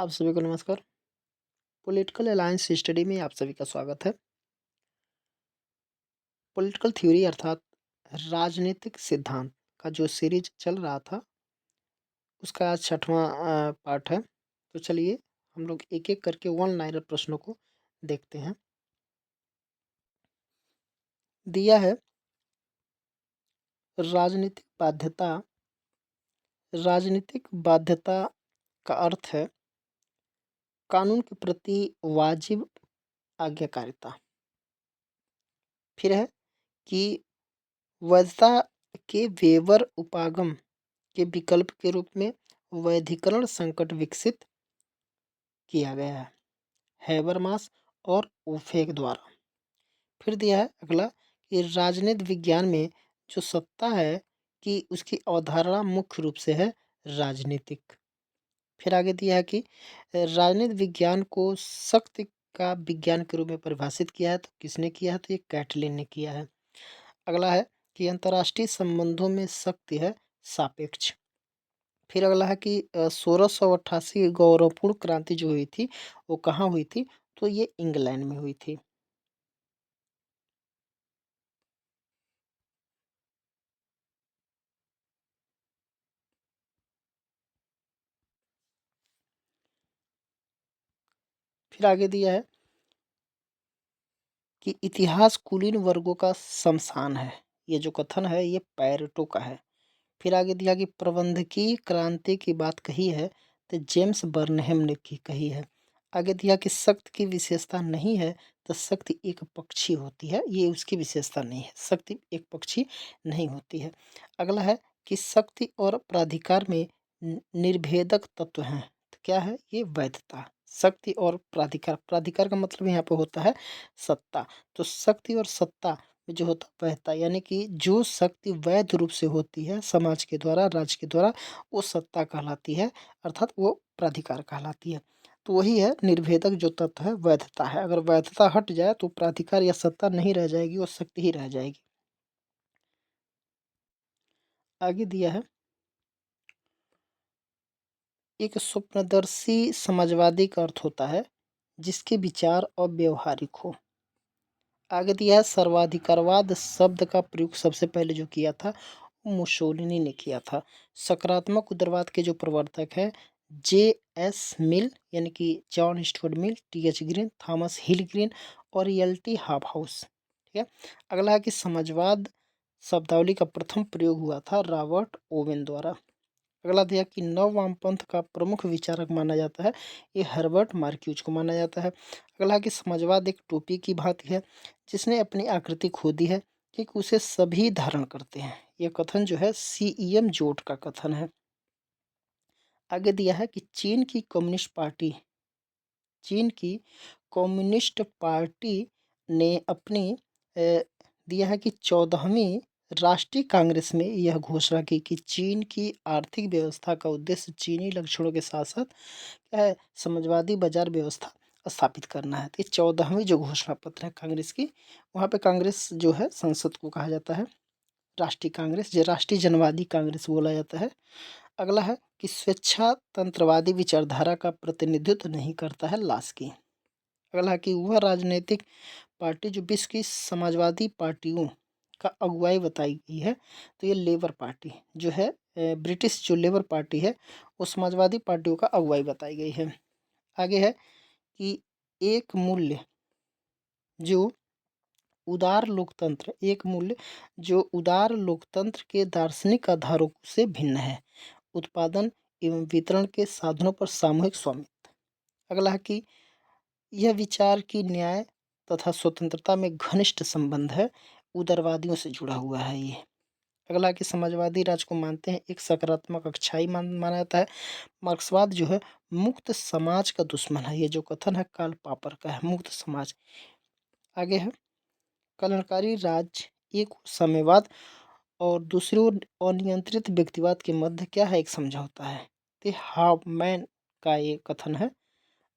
आप सभी को नमस्कार। पॉलिटिकल अलायंस स्टडी में आप सभी का स्वागत है। पॉलिटिकल थ्योरी अर्थात राजनीतिक सिद्धांत का जो सीरीज चल रहा था, उसका आज 6वां पार्ट है। तो चलिए हम लोग एक-एक करके वन लाइनर प्रश्नों को देखते हैं। दिया है राजनीतिक बाध्यता। राजनीतिक बाध्यता का अर्थ है कानून के प्रति वाजिब आज्ञाकारिता। फिर है कि वैधता के वेवर उपागम के विकल्प के रूप में वैधीकरण संकट विकसित किया गया है हैबरमास और ओफेक द्वारा। फिर दिया है अगला कि राजनीति विज्ञान में जो सत्ता है कि उसकी अवधारणा मुख्य रूप से है राजनीतिक। फिर आगे दिया है कि राजनीति विज्ञान को शक्ति का विज्ञान के रूप में परिभाषित किया है। तो किसने किया है? तो ये कैटलिन ने किया है। अगला है कि अंतर्राष्ट्रीय संबंधों में शक्ति है सापेक्ष। फिर अगला है कि 1688 गौरवपूर्ण क्रांति जो हुई थी वो कहाँ हुई थी? तो ये इंग्लैंड में हुई थी। फिर आगे दिया है कि इतिहास कुलीन वर्गों का शमशान है। ये जो कथन है ये पैरेटो का है। फिर आगे दिया कि प्रबंधकीय क्रांति की बात कही है तो जेम्स बर्नहेम ने की कही है। आगे दिया कि शक्ति की विशेषता नहीं है तो शक्ति एक पक्षी होती है। ये उसकी विशेषता नहीं है, शक्ति एक पक्षी नहीं होती है। अगला है कि शक्ति और प्राधिकार में निर्भेदक तत्व हैं। तो क्या है? ये वैधता। शक्ति और प्राधिकार, प्राधिकार का मतलब यहाँ पे होता है सत्ता। तो शक्ति और सत्ता में जो होता है वैधता, यानी कि जो शक्ति वैध रूप से होती है समाज के द्वारा, राज्य के द्वारा, वो सत्ता कहलाती है, अर्थात वो प्राधिकार कहलाती है। तो वही है निर्भेदक जो तत्व है वैधता है। अगर वैधता हट जाए तो प्राधिकार या सत्ता नहीं रह जाएगी, वो शक्ति ही रह जाएगी। आगे दिया है एक स्वप्नदर्शी समाजवादी का अर्थ होता है जिसके विचार अव्यवहारिक हो। आगे दिया है सर्वाधिकारवाद शब्द का प्रयोग सबसे पहले जो किया था वो मुसोलिनी ने किया था। सकारात्मक उदारवाद के जो प्रवर्तक है जे एस मिल, यानी कि John Stuart Mill, T H Green, Thomas Hill Green और एल टी हाफहाउस। ठीक है। अगला है कि समाजवाद शब्दावली का प्रथम प्रयोग हुआ था रॉबर्ट ओवेन द्वारा। अगला दिया कि नव वामपंथ का प्रमुख विचारक माना जाता है, ये हर्बर्ट मार्क्यूज को माना जाता है। अगला कि समाजवाद एक टोपी की भांति है जिसने अपनी आकृति खो दी है, ठीक उसे सभी धारण करते हैं। यह कथन जो है सीईएम जोट का कथन है। आगे दिया है कि चीन की कम्युनिस्ट पार्टी ने अपनी दिया है कि 14वीं राष्ट्रीय कांग्रेस में यह घोषणा की कि चीन की आर्थिक व्यवस्था का उद्देश्य चीनी लक्षणों के साथ साथ क्या है? समाजवादी बाजार व्यवस्था स्थापित करना है। तो ये 14वीं जो घोषणा पत्र है कांग्रेस की, वहाँ पे कांग्रेस जो है संसद को कहा जाता है राष्ट्रीय कांग्रेस, जो राष्ट्रीय जनवादी कांग्रेस बोला जाता है। अगला है कि स्वेच्छातंत्रवादी विचारधारा का प्रतिनिधित्व नहीं करता है लास्की। अगला है कि वह राजनीतिक पार्टी जो विश्व की समाजवादी पार्टियों का अगुवाई बताई गई है, तो ये लेबर पार्टी जो है ब्रिटिश जो लेबर पार्टी है वो समाजवादी पार्टियों का अगुवाई बताई गई है। आगे है कि एक मूल्य जो एक मूल्य जो उदार लोकतंत्र के दार्शनिक आधारों से भिन्न है, उत्पादन एवं वितरण के साधनों पर सामूहिक स्वामित्व। अगला है कि यह विचार की न्याय तथा स्वतंत्रता में घनिष्ठ संबंध है, उदारवादियों से जुड़ा हुआ है ये। अगला कि समाजवादी राज को मानते हैं एक सकारात्मक अच्छाई माना जाता है। मार्क्सवाद जो है मुक्त समाज का दुश्मन है। ये जो कथन है कार्ल पॉपर का है, मुक्त समाज। आगे है कल्याणकारी राज्य एक ओर साम्यवाद और दूसरी ओर अनियंत्रित व्यक्तिवाद के मध्य क्या है? एक समझौता है। तो हाफमैन का ये कथन है।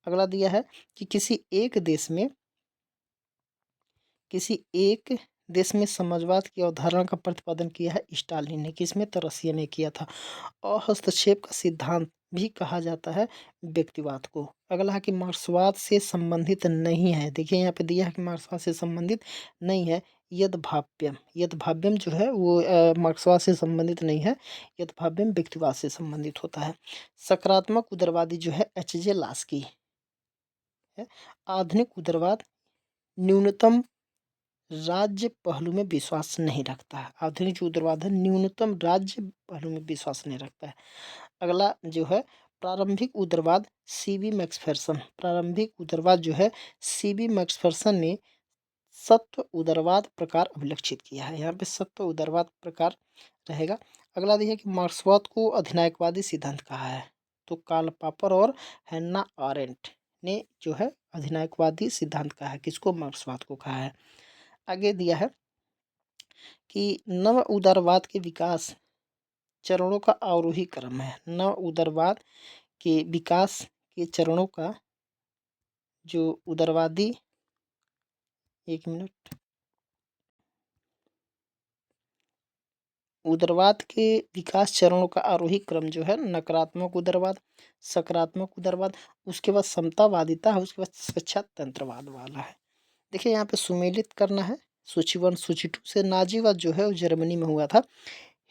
अगला दिया है कि किसी एक देश में समाजवाद की अवधारणा का प्रतिपादन किया है स्टालिन ने, किसमें? तो रसिया ने किया था। अहस्तक्षेप का सिद्धांत भी कहा जाता है व्यक्तिवाद को। अगला है कि मार्क्सवाद से संबंधित नहीं है। देखिए यहाँ पे दिया है कि मार्क्सवाद से संबंधित नहीं है। यद्भाव्यम, यद्भाव्यम जो है वो मार्क्सवाद से संबंधित नहीं है। यद्भाव्यम व्यक्तिवाद से संबंधित होता है। सकारात्मक उदारवादी जो है एच.जे. लास्की है। आधुनिक उदारवाद न्यूनतम राज्य पहलू में विश्वास नहीं रखता है। आधुनिक जो उदारवाद है न्यूनतम राज्य पहलू में विश्वास नहीं रखता है। अगला जो है प्रारंभिक उदारवाद सी.बी. मैक्सफेरसन। प्रारंभिक उदारवाद जो है सी.बी. मैक्सफेरसन ने सत्व उदारवाद प्रकार अभिलक्षित किया है। यहाँ पे सत्व उदारवाद प्रकार रहेगा। अगला देखिए कि मार्क्सवाद को अधिनायकवादी सिद्धांत कहा है। तो कार्ल पॉपर और हैन्ना आरेंट ने जो है अधिनायकवादी सिद्धांत कहा है। किसको? मार्क्सवाद को कहा है। आगे दिया है कि नव उदारवाद के विकास चरणों का आरोही क्रम है। नव उदारवाद के विकास के चरणों का जो उदारवादी, एक मिनट, उदारवाद के विकास चरणों का आरोही क्रम जो है नकारात्मक उदारवाद, सकारात्मक उदारवाद, उसके बाद समतावादिता है, उसके बाद स्वेच्छातंत्रवाद वाला है। देखिए यहाँ पे सुमेलित करना है। सूची 1 सूची 2 से नाजीवाद जो है वो जर्मनी में हुआ था।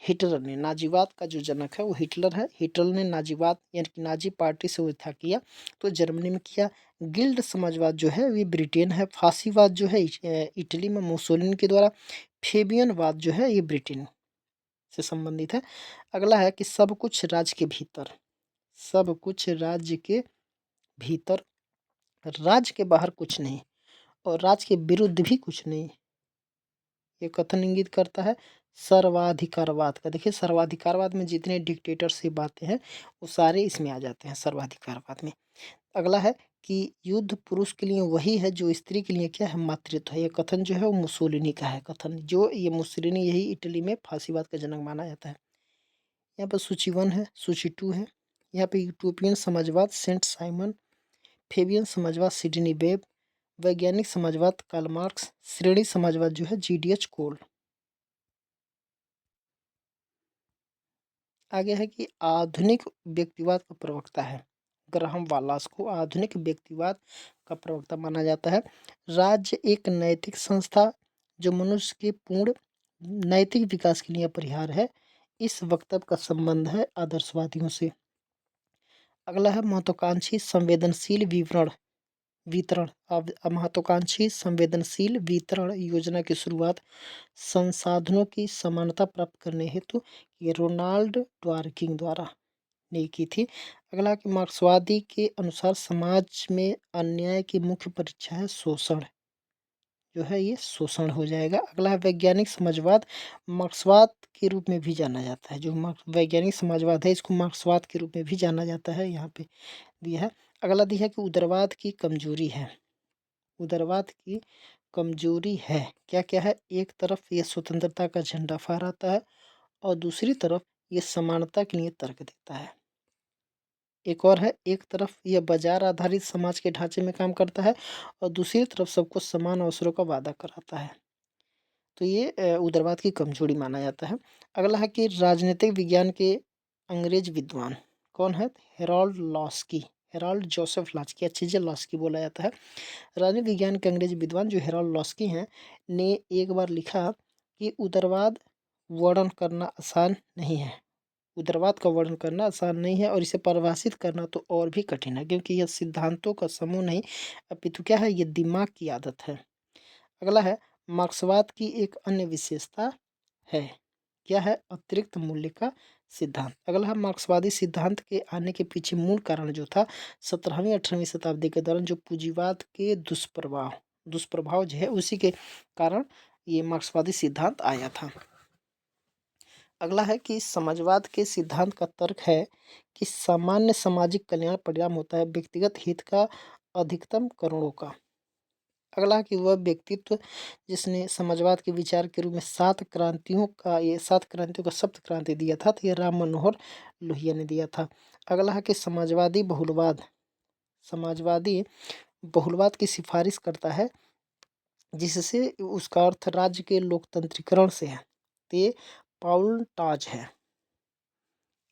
हिटलर ने, नाजीवाद का जो जनक है वो हिटलर है। हिटलर ने नाजीवाद यानी कि नाजी पार्टी से उठा किया तो जर्मनी में किया। गिल्ड समाजवाद जो है ये ब्रिटेन है। फांसीवाद जो है इटली में मुसोलिनी के द्वारा। फेबियनवाद जो है ये ब्रिटेन से संबंधित है। अगला है कि सब कुछ राज्य के भीतर, सब कुछ राज्य के भीतर, राज्य के बाहर कुछ नहीं और राज्य के विरुद्ध भी कुछ नहीं। ये कथन इंगित करता है सर्वाधिकारवाद का। देखिए सर्वाधिकारवाद में जितने डिक्टेटरशिप बातें हैं वो सारे इसमें आ जाते हैं सर्वाधिकारवाद में। अगला है कि युद्ध पुरुष के लिए वही है जो स्त्री के लिए क्या है? मातृत्व है। ये कथन जो है वो मुसोलिनी का है कथन। जो ये मुसोलिनी यही इटली में फांसीवाद का जनक माना जाता है। यहाँ पर सूची 1 है, सूची 2 है। यहाँ पे यूटोपियन समाजवाद सेंट साइमन, फेबियन समाजवाद सिडनी वेब, वैज्ञानिक समाजवाद कार्ल मार्क्स, श्रेणी समाजवाद जो है जी.डी.एच. कोल। आगे है कि आधुनिक व्यक्तिवाद का प्रवक्ता है। ग्राहम वालास को आधुनिक व्यक्तिवाद का प्रवक्ता माना जाता है। राज्य एक नैतिक संस्था जो मनुष्य के पूर्ण नैतिक विकास के लिए अपरिहार्य है। इस वक्तव्य का संबंध है आदर्शवादियों से। अगला है महत्वाकांक्षी संवेदनशील वितरण। अब महत्वाकांक्षी संवेदनशील वितरण योजना की शुरुआत संसाधनों की समानता प्राप्त करने हेतु ये रोनाल्ड ड्वार्किंग द्वारा ने की थी। अगला कि मार्क्सवादी के अनुसार समाज में अन्याय की मुख्य परीक्षा है शोषण, जो है ये शोषण हो जाएगा। अगला है वैज्ञानिक समाजवाद, मार्क्सवाद के रूप में भी जाना जाता है। जो वैज्ञानिक समाजवाद है इसको मार्क्सवाद के रूप में भी जाना जाता है। यहाँ पे दिया है। अगला दिया है कि उदारवाद की कमजोरी है। उदारवाद की कमजोरी है क्या क्या है? एक तरफ ये स्वतंत्रता का झंडा फहराता है और दूसरी तरफ ये समानता के लिए तर्क देता है। एक और है, एक तरफ यह बाजार आधारित समाज के ढांचे में काम करता है और दूसरी तरफ सबको समान अवसरों का वादा कराता है। तो ये उदारवाद की कमजोरी माना जाता है। अगला है कि राजनीतिक विज्ञान के अंग्रेज विद्वान कौन है? Harold Laski, Harold Joseph Laski, H J. Laski बोला जाता है। राजनीति विज्ञान के अंग्रेज विद्वान जो हेरोल्ड लॉस्की हैं ने एक बार लिखा कि उदारवाद वर्णन करना आसान नहीं है। उदारवाद का वर्णन करना आसान नहीं है और इसे परिभाषित करना तो और भी कठिन है, क्योंकि यह सिद्धांतों का समूह नहीं अपितु क्या है? ये दिमाग की आदत है। अगला है मार्क्सवाद की एक अन्य विशेषता है। क्या है? अतिरिक्त मूल्य का सिद्धांत। अगला है मार्क्सवादी सिद्धांत के आने के पीछे मूल कारण जो था 17वीं 18वीं शताब्दी के दौरान जो पूंजीवाद के दुष्प्रभाव जो है उसी के कारण ये मार्क्सवादी सिद्धांत आया था। अगला है कि समाजवाद के सिद्धांत का तर्क है कि सामान्य सामाजिक कल्याण परिणाम होता है व्यक्तिगत हित का अधिकतम करोड़ों का। अगला है कि वह व्यक्तित्व जिसने समाजवाद के विचार के रूप में 7 क्रांतियों का सप्त क्रांति दिया था, तो ये राम मनोहर लोहिया ने दिया था। अगला है कि समाजवादी बहुलवाद की सिफारिश करता है जिससे उसका अर्थ राज्य के लोकतंत्रीकरण से है। तो ये पाउल टाज है।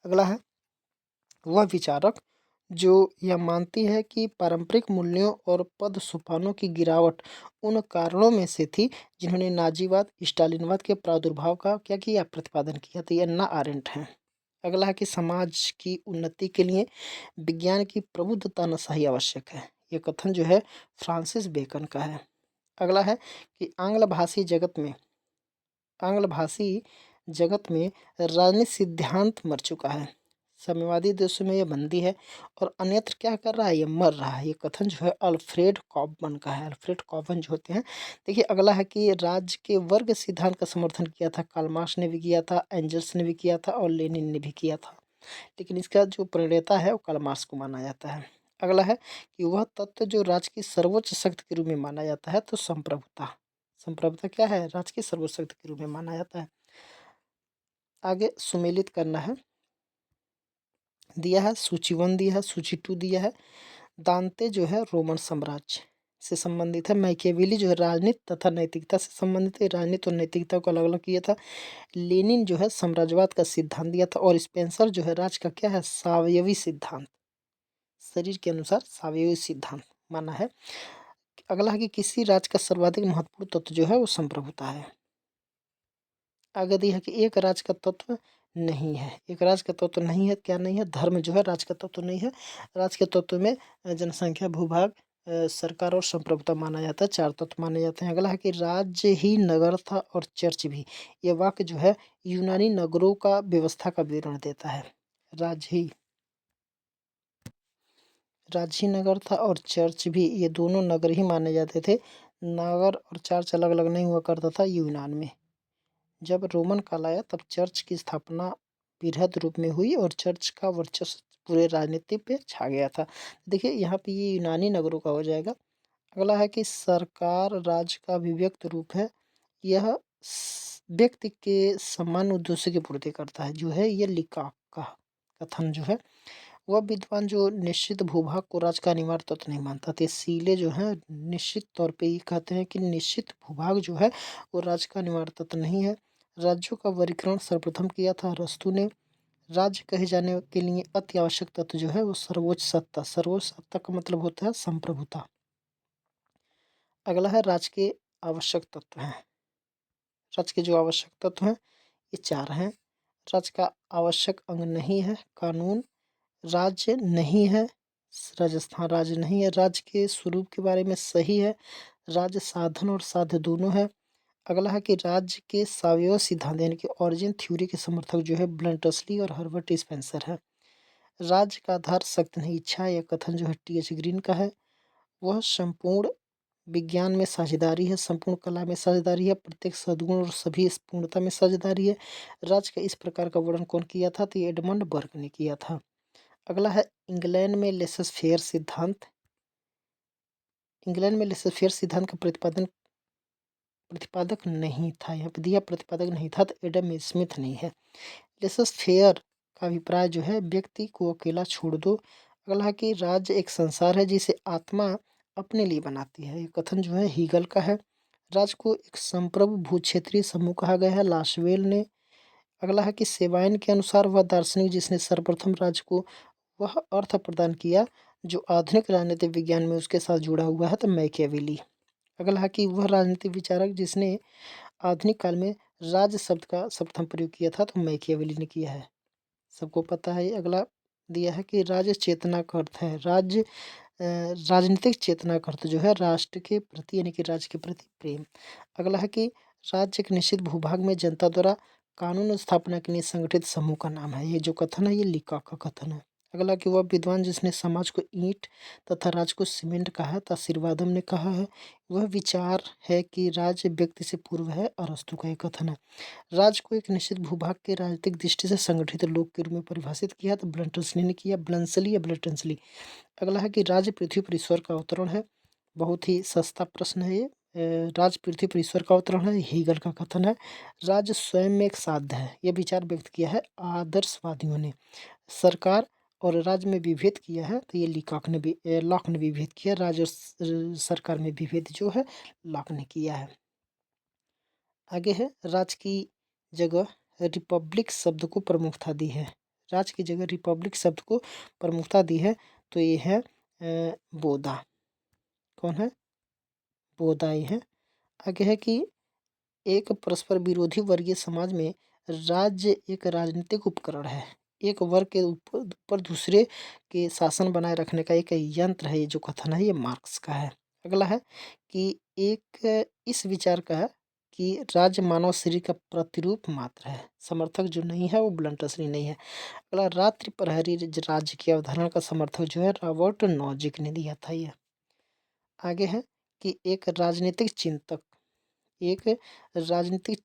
अगला है वह विचारक जो यह मानती है कि पारंपरिक मूल्यों और पद सोपानों की गिरावट उन कारणों में से थी जिन्होंने नाजीवाद स्टालिनवाद के प्रादुर्भाव का क्या किया, प्रतिपादन किया। तो यह अन्ना आरेंट है। अगला है कि समाज की उन्नति के लिए विज्ञान की प्रबुद्धता न सही आवश्यक है। ये कथन जो है फ्रांसिस बेकन का है। अगला है कि आंग्ल भाषी जगत में राजनीतिक सिद्धांत मर चुका है। साम्यवादी देशों में यह बंदी है और अन्यत्र क्या कर रहा है, ये मर रहा है। ये कथन जो है अल्फ्रेड कॉबन का है। अल्फ्रेड कॉबन जो होते हैं। देखिए अगला है कि राज्य के वर्ग सिद्धांत का समर्थन किया था। कार्ल मार्क्स ने भी किया था, एंजल्स ने भी किया था और लेनिन ने भी किया था। लेकिन इसका जो प्रणेता है वो कार्ल मार्क्स को माना जाता है। अगला है कि वह तत्व जो राज्य की सर्वोच्च शक्ति के रूप में माना जाता है, तो संप्रभुता। संप्रभुता क्या है, राज्य की सर्वोच्च शक्ति के रूप में माना जाता है। आगे सुमेलित करना है, दिया है सूची 1 दिया है, सूची 2 दिया है। दांते जो है रोमन साम्राज्य से संबंधित है। मैकियावेली जो है राजनीति तथा नैतिकता से संबंधित है। राजनीति और नैतिकता को अलग अलग किया था। लेनिन जो है साम्राज्यवाद का सिद्धांत दिया था और स्पेंसर जो है राज का क्या है, सावयवी सिद्धांत, शरीर के अनुसार सावयवी सिद्धांत माना है। अगला है कि किसी राज्य का सर्वाधिक महत्वपूर्ण तत्व जो है वो संप्रभुता है। आगे दिया है कि एक राज्य का तत्व नहीं है। एक राज्य का तत्व नहीं है, क्या नहीं है, धर्म जो है राज्य का तत्व नहीं है। राज्य के तत्व में जनसंख्या, भूभाग, सरकार और संप्रभुता माना जाता है। 4 तत्व माने जाते हैं। अगला है कि राज्य ही नगर था और चर्च भी। ये वाक्य जो है यूनानी नगरों का व्यवस्था का विवरण देता है। राज्य ही नगर था और चर्च भी, ये दोनों नगर ही माने जाते थे। नगर और चर्च अलग अलग नहीं हुआ करता था यूनान में। जब रोमन काल आया तब चर्च की स्थापना बृहद रूप में हुई और चर्च का वर्चस्व पूरे राजनीति पे छा गया था। देखिए यहाँ पे ये यूनानी नगरों का हो जाएगा। अगला है कि सरकार राज्य का अभिव्यक्त रूप है। यह व्यक्ति के सामान्य उद्देश्य की पूर्ति करता है। जो है ये लिकाक का कथन जो है, वह विद्वान जो निश्चित भूभाग को राज्य का अनिवार्य तत्व नहीं मानता। तो सीले जो है निश्चित तौर पे ये कहते हैं कि निश्चित भूभाग जो है वो राज्य का अनिवार्य तत्व नहीं है। राज्यों का वर्गीकरण सर्वप्रथम किया था अरस्तु ने। राज्य कहे जाने के लिए अति आवश्यक तत्व जो है वो सर्वोच्च सत्ता। सर्वोच्च सत्ता का मतलब होता है संप्रभुता। अगला है राज्य के आवश्यक तत्व हैं। राज्य के जो आवश्यक तत्व हैं ये 4 हैं। राज्य का आवश्यक अंग नहीं है कानून, राज्य नहीं है राजस्थान, राज्य नहीं है, राज्य के स्वरूप के बारे में सही है, राज्य साधन और साध्य दोनों है। अगला है कि राज्य के सावयव सिद्धांत यानी कि ओरिजिन थ्योरी के समर्थक जो है ब्लंटसली और हर्बर्ट स्पेंसर है। राज्य का आधार शक्ति नहीं इच्छा, यह कथन जो है टी.एच. ग्रीन का है। वह संपूर्ण विज्ञान में साझेदारी है, संपूर्ण कला में साझेदारी है, प्रत्येक सद्गुण और सभी पूर्णता में साझेदारी है। राज्य का इस प्रकार का वर्णन कौन किया था, तो एडमंड बर्ग ने किया था। अगला है इंग्लैंड में लेसस फेयर सिद्धांत। इंग्लैंड में लेसस फेयर सिद्धांत का प्रतिपादक नहीं था। यहाँ पे दिया प्रतिपादक नहीं था, तो एडम स्मिथ नहीं है। लेसस फेयर का अभिप्राय जो है व्यक्ति को अकेला छोड़ दो। अगला है कि राज्य एक संसार है जिसे आत्मा अपने लिए बनाती है। ये कथन जो है हीगल का है। राज्य को एक संप्रभु भूक्षेत्रीय समूह कहा गया है, लाशवेल ने। अगला है कि सेवाइन के अनुसार वह दार्शनिक जिसने सर्वप्रथम राज्य को वह अर्थ प्रदान किया जो आधुनिक राजनीतिक विज्ञान में उसके साथ जुड़ा हुआ है, तो मैकियावेली। अगला है कि वह राजनीतिक विचारक जिसने आधुनिक काल में राज्य शब्द का सर्वप्रथम प्रयोग किया था, तो मैकियावेली ने किया है, सबको पता है। अगला दिया है कि राज्य चेतना का अर्थ है राजनीतिक चेतना का अर्थ जो है राष्ट्र के प्रति यानी कि राज्य के प्रति प्रेम। अगला है कि राज्य के निश्चित भूभाग में जनता द्वारा कानून स्थापना के लिए संगठित समूह का नाम है। ये जो कथन है ये लिकाक का कथन है। अगला कि वह विद्वान जिसने समाज को ईंट तथा राज्य को सीमेंट कहा, तो आशीर्वादम ने कहा है। वह विचार है कि राज्य व्यक्ति से पूर्व है, अरस्तु का एक कथन है। राज्य को एक निश्चित भूभाग के राजनीतिक दृष्टि से संगठित लोक के रूप में परिभाषित किया, तो ब्लंटसली ने किया, ब्लंसली या ब्लटनसली। अगला है कि राज्य पृथ्वी पर ईश्वर का अवतरण है। बहुत ही सस्ता प्रश्न है ये। राज्य पृथ्वी पर ईश्वर का अवतरण है, हीगल का कथन है। राज्य स्वयं में एक साध्य है, यह विचार व्यक्त किया है आदर्शवादियों ने। सरकार और राज्य में विभेद किया है, तो ये लॉक ने विभेद किया। राज्य और सरकार में विभेद जो है लॉक ने किया है। आगे है राज्य की जगह रिपब्लिक शब्द को प्रमुखता दी है। राज की जगह रिपब्लिक शब्द को प्रमुखता दी है, तो ये है बोधा। कौन है? बोधा ही है। आगे है कि एक परस्पर विरोधी वर्गीय समाज में राज्य एक राजनीतिक उपकरण है। एक वर्ग के ऊपर दूसरे के शासन बनाए रखने का एक यंत्र है। ये जो कथन है ये मार्क्स का है। अगला है कि एक इस विचार का है कि राज्य मानव शरीर का प्रतिरूप मात्र है। समर्थक जो नहीं है वो ब्लंटसली नहीं है। अगला रात्रि प्रहरी राज्य की अवधारणा का समर्थक जो है रॉबर्ट नॉजिक ने दिया था। ये आगे है कि एक राजनीतिक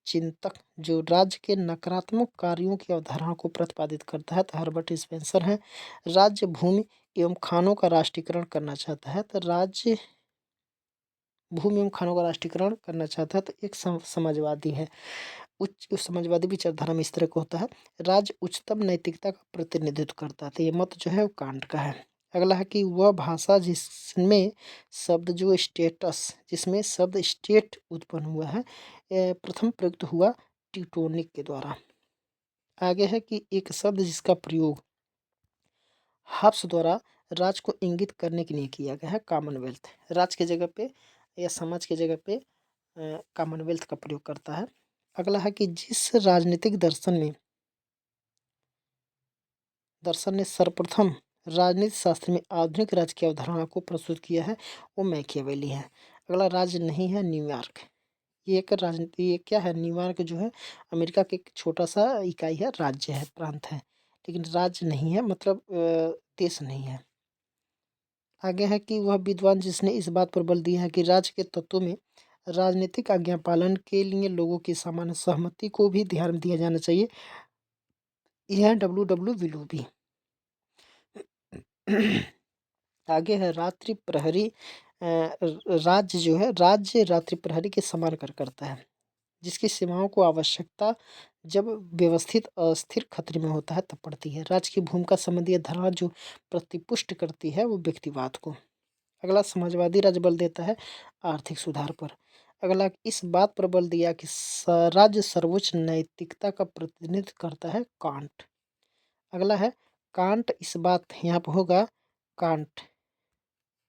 चिंतक जो राज्य के नकारात्मक कार्यों की अवधारणा को प्रतिपादित करता है तो हर्बर्ट स्पेंसर है। राज्य भूमि एवं खानों का राष्ट्रीयकरण करना चाहता है तो राज्य भूमि एवं खानों का राष्ट्रीयकरण करना चाहता है तो एक समाजवादी है। उच्च समाजवादी विचारधारा में इस तरह का होता है। राज्य उच्चतम नैतिकता का प्रतिनिधित्व करता है तो ये मत जो है वो कांट का है। अगला है कि वह भाषा जिसमें जिसमें शब्द स्टेट उत्पन्न हुआ है प्रथम प्रयुक्त हुआ टिप्टोनिक के द्वारा। आगे है कि एक शब्द जिसका प्रयोग हब्स द्वारा राज्य को इंगित करने के लिए किया गया है कॉमनवेल्थ। राज्य की जगह पे या समाज की जगह पे कॉमनवेल्थ का प्रयोग करता है। अगला है कि जिस राजनीतिक दर्शन ने सर्वप्रथम राजनीति शास्त्र में आधुनिक राज्य की अवधारणा को प्रस्तुत किया है वो मैकियावेली है। अगला राज्य नहीं है न्यूयॉर्क। ये एक राजनीति ये क्या है? न्यूयॉर्क जो है अमेरिका के एक छोटा सा इकाई है, राज्य है, प्रांत है, लेकिन राज्य नहीं है, मतलब देश नहीं है। आगे है कि वह विद्वान जिसने इस बात पर बल दिया है कि राज्य के तत्वों में राजनीतिक आज्ञा पालन के लिए लोगों की सामान्य सहमति को भी ध्यान में दिया जाना चाहिए। यह डब्ल्यू विलोबी। आगे है रात्रि प्रहरी। राज्य जो है राज्य रात्रि प्रहरी के समान कर करता है जिसकी सीमाओं को आवश्यकता जब व्यवस्थित अस्थिर खतरे में होता है तब पड़ती है। राज्य की भूमिका संबंधी धारणा जो प्रतिपुष्ट करती है वो व्यक्तिवाद को। अगला समाजवादी राज्य बल देता है आर्थिक सुधार पर। अगला इस बात पर बल दिया कि राज्य सर्वोच्च नैतिकता का प्रतिनिधित्व करता है कांट। अगला है कांट इस बात यहाँ पर होगा कांट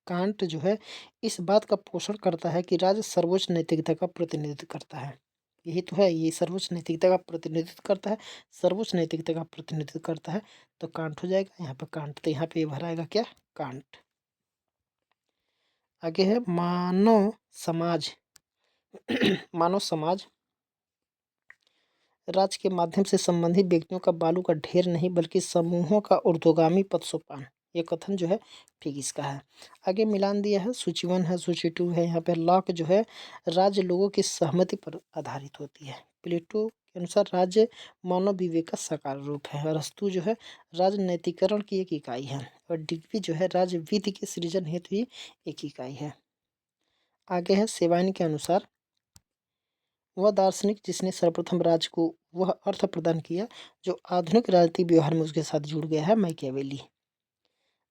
कांट जो है इस बात का पोषण करता है कि राज्य सर्वोच्च नैतिकता का प्रतिनिधित्व करता है। यही तो है, ये सर्वोच्च नैतिकता का प्रतिनिधित्व करता है, सर्वोच्च नैतिकता का प्रतिनिधित्व करता है तो कांट हो जाएगा। यहाँ पे कांट तो यहाँ पे भराएगा क्या? कांट। आगे है मानव समाज। मानव समाज राज्य के माध्यम से संबंधित व्यक्तियों का बालू का ढेर नहीं बल्कि समूहों का ऊर्ध्वगामी पथ सोपान। ये कथन जो है फिगिस का है। आगे मिलान दिया है, सूची 1 है, सूची 2 है। यहाँ पे लॉक जो है राज्य लोगों की सहमति पर आधारित होती है। प्लेटो के अनुसार राज्य मानव विवेक का साकार रूप है। अरस्तु जो है राजनैतिकरण की एक इकाई है और डिग्वी जो है राज्य विधि के सृजन हेतु ही एक इकाई है। आगे है सेवाइन के अनुसार वह दार्शनिक जिसने सर्वप्रथम राज्य को वह अर्थ प्रदान किया जो आधुनिक राजनीतिक व्यवहार में उसके साथ जुड़ गया है, मैकियावेली।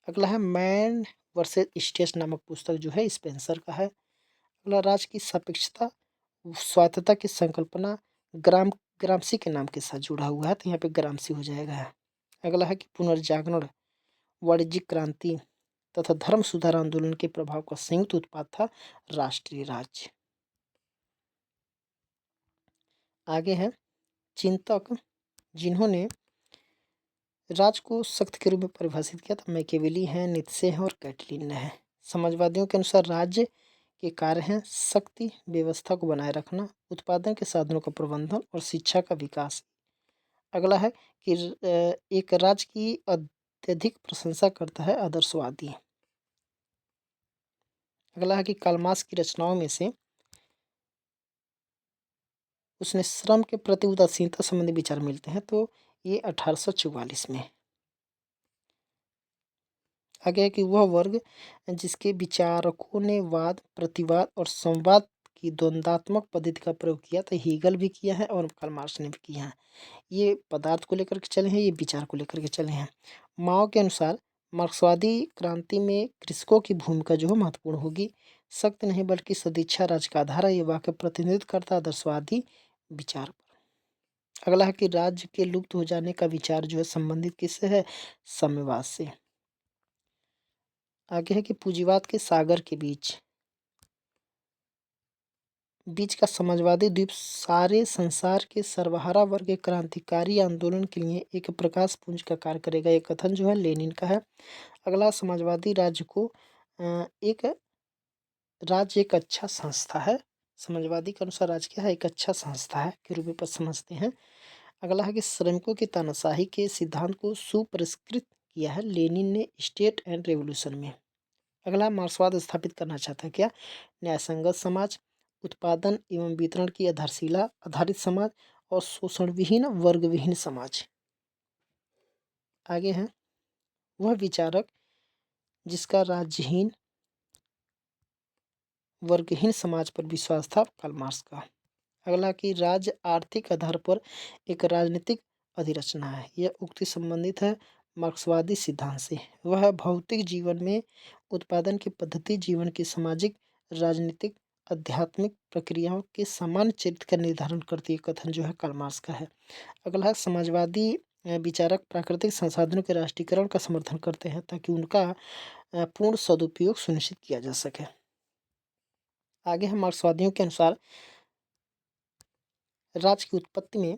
अगला है मैन वर्सेस स्टेट्स नामक पुस्तक जो है स्पेंसर का है। अगला राज्य की सापेक्षता स्वायत्तता की संकल्पना ग्रामसी के नाम के साथ जुड़ा हुआ है तो यहाँ पे ग्रामसी हो जाएगा। अगला है कि पुनर्जागरण वाणिज्यिक क्रांति तथा धर्म सुधार आंदोलन के प्रभाव का संयुक्त उत्पाद था राष्ट्रीय राज्य। आगे है चिंतक जिन्होंने राज्य को शक्ति के रूप में परिभाषित किया था मैकियावेली है, नीत्शे है और कैटलिन है। समाजवादियों के अनुसार राज्य के कार्य हैं शक्ति व्यवस्था को बनाए रखना, उत्पादन के साधनों का प्रबंधन और शिक्षा का विकास। अगला है कि एक राज्य की अत्यधिक प्रशंसा करता है आदर्शवादी। अगला है कि कार्ल मार्क्स की रचनाओं में से उसने श्रम के प्रति उदासीनता संबंधी विचार मिलते हैं तो ये 1844 में। आगे है कि वह वर्ग जिसके विचारकों ने वाद प्रतिवाद और संवाद की द्वंद्वात्मक पद्धति का प्रयोग किया तो हीगल भी किया है और कार्ल मार्क्स ने भी किया है। ये पदार्थ को लेकर के चले हैं, ये विचार को लेकर के चले हैं। माओ के अनुसार मार्क्सवादी क्रांति में कृषकों की भूमिका जो है महत्वपूर्ण होगी। शक्ति नहीं बल्कि सदिच्छा राज्य का आधार है। ये वाक्य प्रतिनिधित्व करता आदर्शवादी विचार पर। अगला है कि राज्य के लुप्त हो जाने का विचार जो है संबंधित किससे है? साम्यवाद से। आगे है कि पूंजीवाद के सागर के बीच बीच का समाजवादी द्वीप सारे संसार के सर्वहारा वर्ग के क्रांतिकारी आंदोलन के लिए एक प्रकाश पुंज का कार्य करेगा। ये कथन जो है लेनिन का है। अगला, समाजवादी राज्य को एक राज्य एक अच्छा संस्था है। समाजवादी के अनुसार राज्य क्या है? एक अच्छा संस्था है के रूप में समझते हैं। अगला है कि श्रमिकों की तानाशाही के सिद्धांत को सुपरिष्कृत किया है लेनिन ने स्टेट एंड रेवोल्यूशन में। अगला, मार्क्सवाद स्थापित करना चाहता है क्या? न्यायसंगत समाज, उत्पादन एवं वितरण की आधारशिला आधारित समाज और शोषण विहीन वर्ग विहीन समाज। आगे है, वह विचारक जिसका राज्यहीन वर्गहीन समाज पर विश्वास था, कार्ल मार्क्स का। अगला कि राज्य आर्थिक आधार पर एक राजनीतिक अधिरचना है। यह उक्ति संबंधित है मार्क्सवादी सिद्धांत से। वह भौतिक जीवन में उत्पादन की पद्धति जीवन की सामाजिक, राजनीतिक, आध्यात्मिक प्रक्रियाओं के समान चरित्र का निर्धारण करती है। कथन जो है कार्ल मार्क्स का है। अगला है, समाजवादी विचारक प्राकृतिक संसाधनों के राष्ट्रीयकरण का समर्थन करते हैं ताकि उनका पूर्ण सदुपयोग सुनिश्चित किया जा सके। आगे है, मार्क्सवादियों के अनुसार राज्य की उत्पत्ति में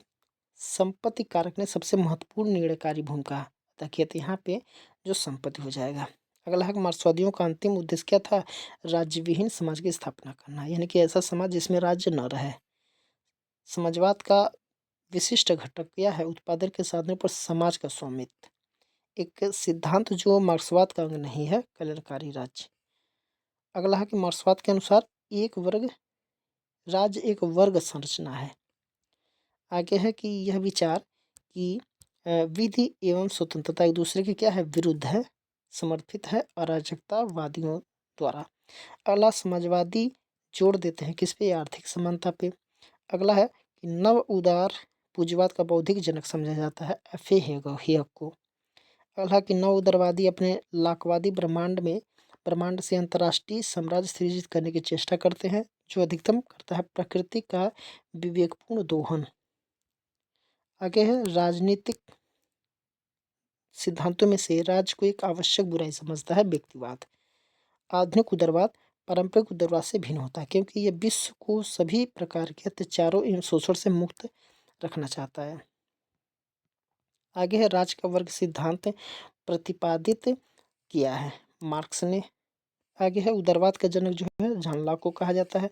संपत्ति कारक ने सबसे महत्वपूर्ण निर्णयकारी भूमिका अदा की। तो यहाँ पे जो संपत्ति हो जाएगा। अगला है, मार्क्सवादियों का अंतिम उद्देश्य क्या था? राज्य विहीन समाज की स्थापना करना, यानी कि ऐसा समाज जिसमें राज्य न रहे। समाजवाद का विशिष्ट घटक क्या है? उत्पादन के साधनों पर समाज का स्वामित्व। एक सिद्धांत जो मार्क्सवाद का अंग नहीं है, कल्याणकारी राज्य। अगला है कि मार्क्सवाद के अनुसार एक वर्ग राज्य एक वर्ग संरचना है। आगे है कि यह विचार कि विधि एवं स्वतंत्रता एक दूसरे के क्या है? विरुद्ध है, समर्थित है अराजकतावादियों द्वारा। अगला, समाजवादी जोड़ देते हैं किस पे? आर्थिक समानता पे। अगला है कि नव उदार पूंजीवाद का बौद्धिक जनक समझा जाता है एफ ए हेग को। अगला कि नव उदारवादी अपने लाकवादी ब्रह्मांड से अंतर्राष्ट्रीय साम्राज्य सृजित करने की चेष्टा करते हैं जो अधिकतम करता है प्रकृति का विवेकपूर्ण दोहन। आगे है, राजनीतिक सिद्धांतों में से राज्य को एक आवश्यक बुराई समझता है व्यक्तिवाद। आधुनिक उदारवाद पारंपरिक उदारवाद से भिन्न होता है क्योंकि यह विश्व को सभी प्रकार के अत्याचारों एवं शोषण से मुक्त रखना चाहता है। आगे है, राज्य का वर्ग सिद्धांत प्रतिपादित किया है मार्क्स ने। आगे है, उदारवाद का जनक जो है जॉन लॉक को कहा जाता है।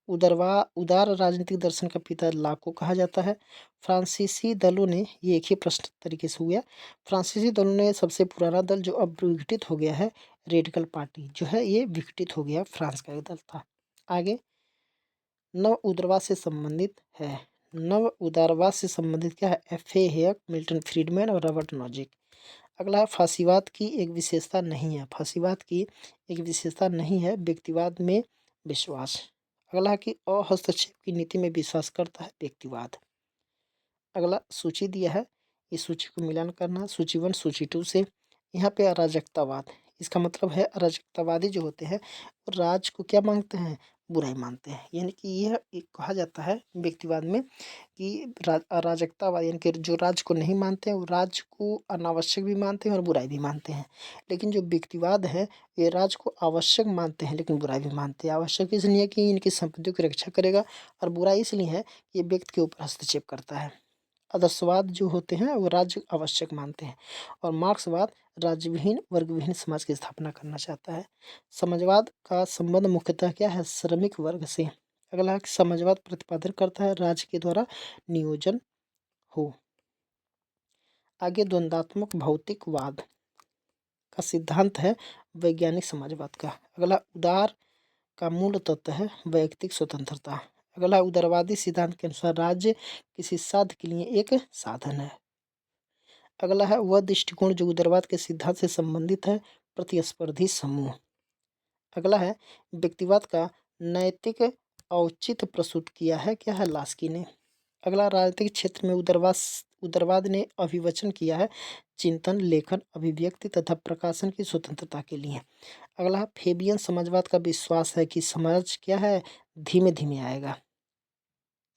उदार राजनीतिक दर्शन का पिता लॉक को कहा जाता है। फ्रांसीसी दलों ने, ये एक ही प्रश्न तरीके से हुआ, फ्रांसीसी दलों ने सबसे पुराना दल जो अब विघटित हो गया है, रेडिकल पार्टी जो है ये विघटित हो गया, फ्रांस का एक दल था। आगे, नव उदारवाद से संबंधित है। नव उदारवाद से संबंधित क्या है? एफ ए हेयक, मिल्टन फ्रीडमैन और रॉबर्ट नोजिक। अगला, फासीवाद की एक विशेषता नहीं है। फासीवाद की एक विशेषता नहीं है व्यक्तिवाद में विश्वास। अगला है कि अहस्तक्षेप की नीति में विश्वास करता है व्यक्तिवाद। अगला सूची दिया है, इस सूची को मिलान करना सूची 1 सूची 2 से। यहाँ पे अराजकतावाद, इसका मतलब है अराजकतावादी जो होते हैं राज को क्या मानते हैं? बुराई मानते हैं। यानी कि यह एक कहा जाता है व्यक्तिवाद में कि अराजकतावाद यानी कि जो राज को नहीं मानते हैं वो राज को अनावश्यक भी मानते हैं और बुराई भी मानते हैं। लेकिन जो व्यक्तिवाद है ये राज को आवश्यक मानते हैं लेकिन बुराई भी मानते हैं। आवश्यक इसलिए कि इनकी संपत्तियों की रक्षा करेगा और बुराई इसलिए है कि ये व्यक्ति के ऊपर हस्तक्षेप करता है। आदर्शवाद जो होते हैं वो राज्य आवश्यक मानते हैं और मार्क्सवाद राज्य विहीन वर्ग विहीन समाज की स्थापना करना चाहता है। समाजवाद का संबंध मुख्यतः क्या है? श्रमिक वर्ग से। अगला, समाजवाद प्रतिपादन करता है राज्य के द्वारा नियोजन हो। आगे, द्वंद्वात्मक भौतिकवाद का सिद्धांत है वैज्ञानिक समाजवाद का। अगला, उदार का मूल तत्व है वैयक्तिक स्वतंत्रता। अगला, उदारवादी सिद्धांत के अनुसार राज्य किसी साध्य के लिए एक साधन है। अगला है, वह दृष्टिकोण जो उदारवाद के सिद्धांत से संबंधित है प्रतिस्पर्धी समूह। अगला है, व्यक्तिवाद का नैतिक औचित्य प्रस्तुत किया है क्या है? लास्की ने। अगला, राजनीतिक क्षेत्र में उदारवाद ने अभिवचन किया है चिंतन, लेखन, अभिव्यक्ति तथा प्रकाशन की स्वतंत्रता के लिए। अगला, फेबियन समाजवाद का विश्वास है कि समाज क्या है? धीमे धीमे आएगा।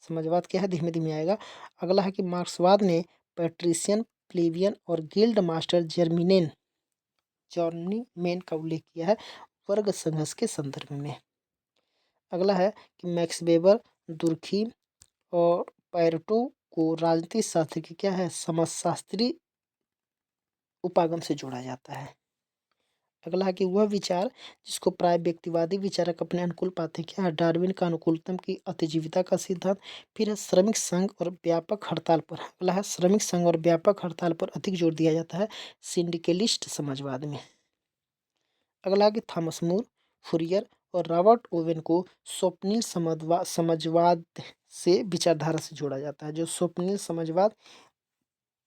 समाजवाद क्या है, धीमे धीमे आएगा। अगला है कि मार्क्सवाद ने पैट्रिशियन, प्लेबियन और गिल्ड मास्टर जर्नीमेन का उल्लेख किया है वर्ग संघर्ष के संदर्भ में। अगला है कि मैक्स वेबर, दुर्खीम और पैरेटो को राजनीतिक शास्त्र के क्या है, समाजशास्त्री उपागम से जोड़ा जाता है। अगला है कि वह विचार जिसको प्राय व्यक्तिवादी विचारक अपने अनुकूल पाते हैं, क्या है, डार्विन का अनुकूलतम की अतिजीविता का सिद्धांत। फिर है श्रमिक संघ और व्यापक हड़ताल पर। अगला है श्रमिक संघ और व्यापक हड़ताल पर अधिक जोर दिया जाता है सिंडिकेलिस्ट समाजवाद में। अगला है कि थॉमस मूर, फुरियर और रॉबर्ट ओवेन को स्वप्निल समाजवाद से विचारधारा से जोड़ा जाता है। जो स्वप्निल समाजवाद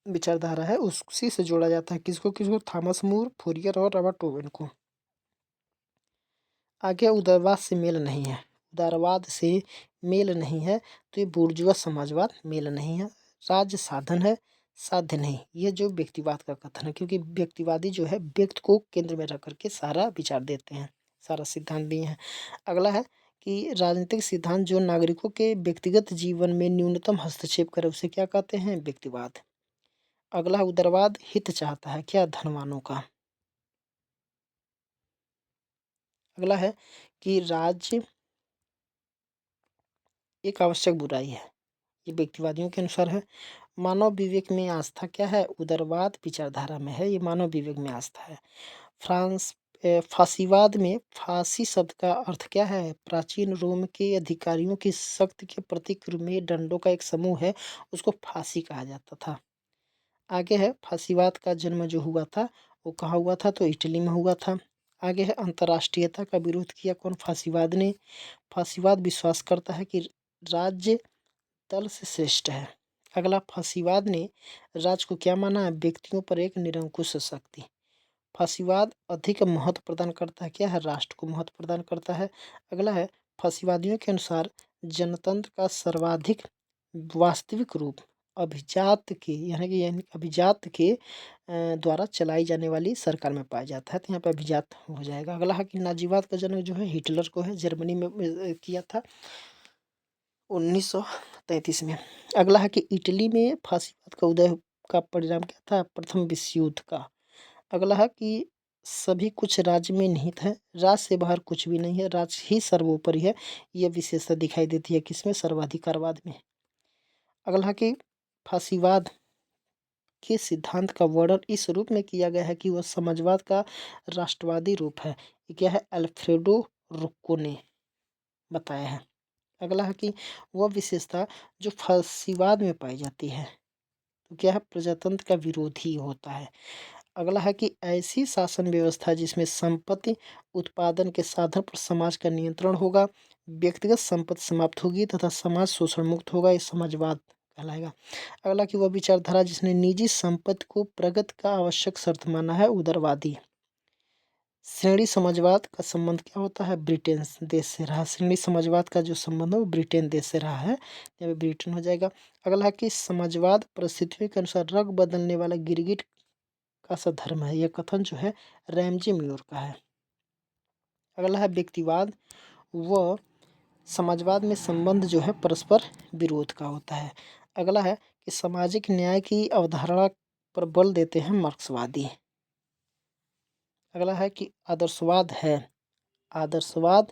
विचारधारा है उसी से जोड़ा जाता है। किसको किसको, थॉमस मूर, फुरियर और रॉबर्ट ओवेन को। आगे उदारवाद से मेल नहीं है, उदारवाद से मेल नहीं है तो ये बुर्जुआ समाजवाद मेल नहीं है। राज्य साधन है, साध्य नहीं, ये जो व्यक्तिवाद का कथन है, क्योंकि व्यक्तिवादी जो है व्यक्ति को केंद्र में रख करके सारा विचार देते हैं, सारा सिद्धांत दिए हैं। अगला है कि राजनीतिक सिद्धांत जो नागरिकों के व्यक्तिगत जीवन में न्यूनतम हस्तक्षेप करे उसे क्या कहते हैं, व्यक्तिवाद। अगला उदारवाद हित चाहता है, क्या, धनवानों का। अगला है कि राज्य एक आवश्यक बुराई है, ये व्यक्तिवादियों के अनुसार है। मानव विवेक में आस्था क्या है, उदारवाद विचारधारा में है, ये मानव विवेक में आस्था है। फांसीवाद में फांसी शब्द का अर्थ क्या है, प्राचीन रोम के अधिकारियों की शक्ति के प्रतीक में डंडों का एक समूह है, उसको फांसी कहा जाता था। आगे है फांसीवाद का जन्म जो हुआ था वो कहाँ हुआ था, तो इटली में हुआ था। आगे है अंतर्राष्ट्रीयता का विरोध किया कौन, फांसीवाद ने। फांसीवाद विश्वास करता है कि राज्य दल से श्रेष्ठ है। अगला फांसीवाद ने राज्य को क्या माना है, व्यक्तियों पर एक निरंकुश शक्ति। फांसीवाद अधिक महत्व प्रदान करता है, क्या है, राष्ट्र को महत्व प्रदान करता है। अगला है फांसीवादियों के अनुसार जनतंत्र का सर्वाधिक वास्तविक रूप अभिजात के यानी अभिजात के द्वारा चलाई जाने वाली सरकार में पाया जाता है, तो यहाँ पे अभिजात हो जाएगा। अगला है कि नाजीवाद का जन्म जो है हिटलर को है, जर्मनी में किया था 1933 में। अगला है कि इटली में फांसीवाद का उदय का परिणाम क्या था, प्रथम विश्व युद्ध का। अगला है कि सभी कुछ राज्य में निहित है, राज्य से बाहर कुछ भी नहीं है, राज्य ही सर्वोपरि है, यह विशेषता दिखाई देती है किसमें, सर्वाधिकारवाद में। अगला है कि फांसीवाद के सिद्धांत का वर्णन इस रूप में किया गया है कि वह समाजवाद का राष्ट्रवादी रूप है, ये क्या है, अल्फ्रेडो रुक्को ने बताया है। अगला है कि वह विशेषता जो फांसीवाद में पाई जाती है तो क्या है, प्रजातंत्र का विरोधी होता है। अगला है कि ऐसी शासन व्यवस्था जिसमें संपत्ति उत्पादन के साधन पर समाज का नियंत्रण होगा, व्यक्तिगत संपत्ति समाप्त होगी तथा समाज शोषण मुक्त होगा, ये समाजवाद कहलाएगा। अगला कि वह विचारधारा जिसने निजी संपत्ति को प्रगति का आवश्यक शर्त माना है, उदारवादी। श्रेणी समाजवाद का संबंध क्या होता है, ब्रिटेन देश से रहा, श्रेणी समाजवाद का जो संबंध है वो ब्रिटेन देश से रहा है, यहाँ पे ब्रिटेन हो जाएगा। अगला है कि समाजवाद परिस्थितियों के अनुसार रंग बदलने वाला गिरगिट का सा धर्म है, यह कथन जो है रैमजे म्योर का है। अगला है व्यक्तिवाद व समाजवाद में संबंध जो है परस्पर विरोध का होता है। अगला है कि सामाजिक न्याय की अवधारणा पर बल देते हैं मार्क्सवादी। अगला है कि आदर्शवाद है, आदर्शवाद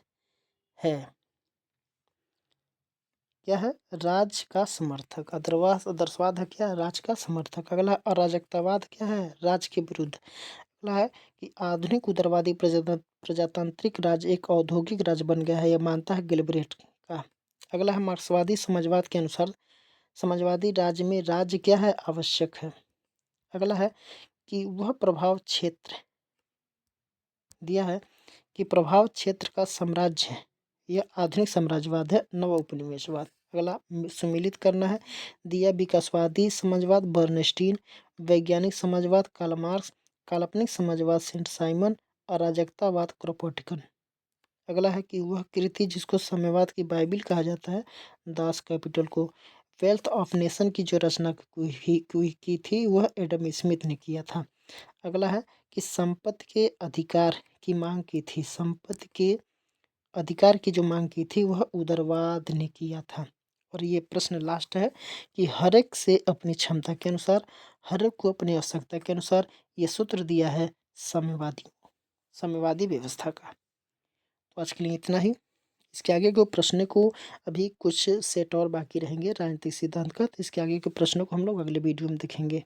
है क्या है, राज्य का समर्थक। आदर्शवाद है क्या, राज्य का समर्थक। अगला अराजकतावाद क्या है, राज्य के विरुद्ध। अगला है कि आधुनिक उदारवादी प्रजातांत्रिक राज्य एक औद्योगिक राज्य बन गया है, यह मानता है गिलब्रेट का। अगला है मार्क्सवादी समाजवाद के अनुसार समाजवादी राज्य में राज्य क्या है, आवश्यक है। अगला है कि वह प्रभाव क्षेत्र दिया है कि प्रभाव क्षेत्र का साम्राज्य है, यह आधुनिक साम्राज्यवाद है, नव उपनिवेशवाद। अगला सुमिलित करना है दिया, विकासवादी समाजवाद बर्नस्टीन, वैज्ञानिक समाजवाद कार्ल मार्क्स, काल्पनिक समाजवाद सेंट साइमन, अराजकतावाद क्रोपोटिकन। अगला है कि वह कृति जिसको साम्यवाद की बाइबिल कहा जाता है, दास कैपिटल को, वेल्थ ऑफ नेशन की जो रचना की थी वह एडम स्मिथ ने किया था। अगला है कि संपत्ति के अधिकार की मांग की थी, संपत्ति के अधिकार की जो मांग की थी वह उदारवाद ने किया था। और ये प्रश्न लास्ट है कि हर एक से अपनी क्षमता के अनुसार, हर एक को अपनी आवश्यकता के अनुसार ये सूत्र दिया है साम्यवादी व्यवस्था का। तो आज के लिए इतना ही। इसके आगे के प्रश्न को अभी कुछ सेट और बाकी रहेंगे राजनीतिक सिद्धांत का, तो इसके आगे के प्रश्नों को हम लोग अगले वीडियो में देखेंगे।